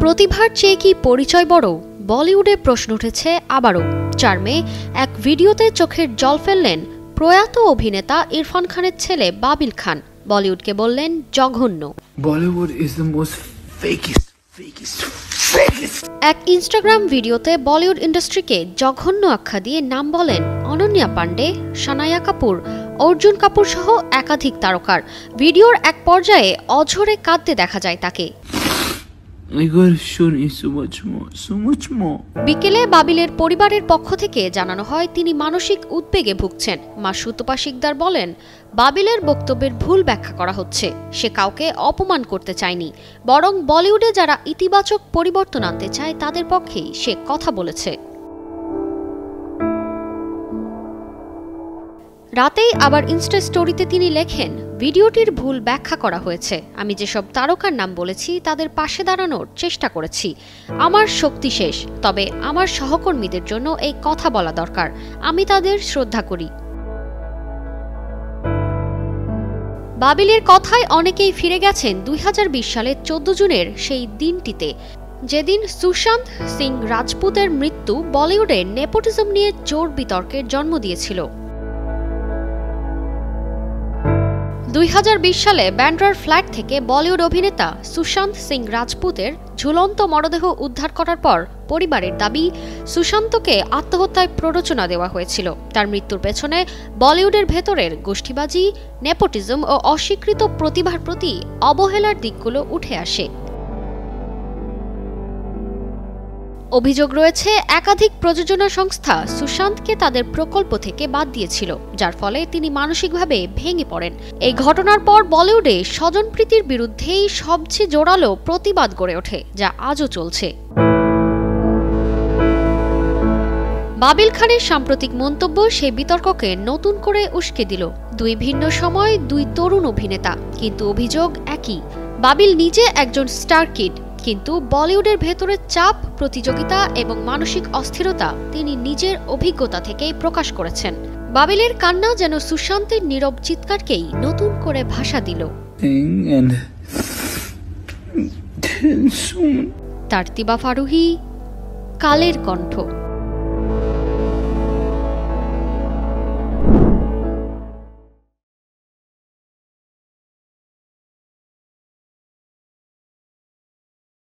প্রতিভার চেয়ে কি পরিচয় বড়? বলিউডে প্রশ্ন উঠেছে আবারও। ৪ মে এক ভিডিওতে চোখের জল ফেললেন প্রয়াত অভিনেতা ইরফান খানের ছেলে বাবিল খান। বলিউডকে বললেন জঘন্য। Bollywood is the most fakest. এক ইনস্টাগ্রাম ভিডিওতে বলিউড ইন্ডাস্ট্রিকে জঘন্য আখ্যা দিয়ে নাম বলেন অনন্যা পান্ডে, সানায়া কাপুর, অর্জুন কাপুর সহ একাধিক তারকার। ভিডিওর এক পর্যায়ে অঝরে কাঁদতে দেখা যায় তাকে। বিকেলে বাবিলের পরিবারের পক্ষ থেকে জানানো হয় তিনি মানসিক উদ্বেগে ভুগছেন। মা সুতপা শিকদার বলেন, বাবিলের বক্তব্যের ভুল ব্যাখ্যা করা হচ্ছে। সে কাউকে অপমান করতে চায়নি, বরং বলিউডে যারা ইতিবাচক পরিবর্তন আনতে চায় তাদের পক্ষেই সে কথা বলেছে। রাতেই আবার ইনস্টা স্টোরিতে তিনি লেখেন, ভিডিওটির ভুল ব্যাখ্যা করা হয়েছে। আমি যেসব তারকার নাম বলেছি তাদের পাশে দাঁড়ানোর চেষ্টা করেছি। আমার শক্তি শেষ, তবে আমার সহকর্মীদের জন্য এই কথা বলা দরকার। আমি তাদের শ্রদ্ধা করি। বাবিলের কথায় অনেকেই ফিরে গেছেন 2020 সালের 14 জুনের সেই দিনটিতে, যেদিন সুশান্ত সিং রাজপুতের মৃত্যু বলিউডে নেপোটিজম নিয়ে জোর বিতর্কের জন্ম দিয়েছিল। 2020 সালে ব্যান্ড্রার ফ্ল্যাট থেকে বলিউড অভিনেতা সুশান্ত সিং রাজপুতের ঝুলন্ত মরদেহ উদ্ধার করার পর পরিবারের দাবি সুশান্তকে আত্মহত্যায় প্ররোচনা দেওয়া হয়েছিল। তার মৃত্যুর পেছনে বলিউডের ভেতরের গোষ্ঠীবাজি, নেপোটিজম ও অস্বীকৃত প্রতিভার প্রতি অবহেলার দিকগুলো উঠে আসে। অভিযোগ রয়েছে একাধিক প্রযোজনা সংস্থা সুশান্তকে তাদের প্রকল্প থেকে বাদ দিয়েছিল, যার ফলে তিনি মানসিকভাবে ভেঙে পড়েন। এই ঘটনার পর বলিউডে স্বজনপ্রীতির বিরুদ্ধেই সবচেয়ে জোরালো প্রতিবাদ গড়ে ওঠে, যা আজও চলছে। বাবিল খানের সাম্প্রতিক মন্তব্য সেই বিতর্ককে নতুন করে উস্কে দিল। দুই ভিন্ন সময়, দুই তরুণ অভিনেতা, কিন্তু অভিযোগ একই। বাবিল নিজে একজন স্টার কিড, কিন্তু বলিউডের ভেতরের চাপ, প্রতিযোগিতা এবং মানসিক অস্থিরতা তিনি নিজের অভিজ্ঞতা থেকেই প্রকাশ করেছেন। বাবিলের কান্না যেন সুশান্তের নীরব চিৎকারকেই নতুন করে ভাষা দিল। তারতিবা ফারুহি, কালের কণ্ঠ।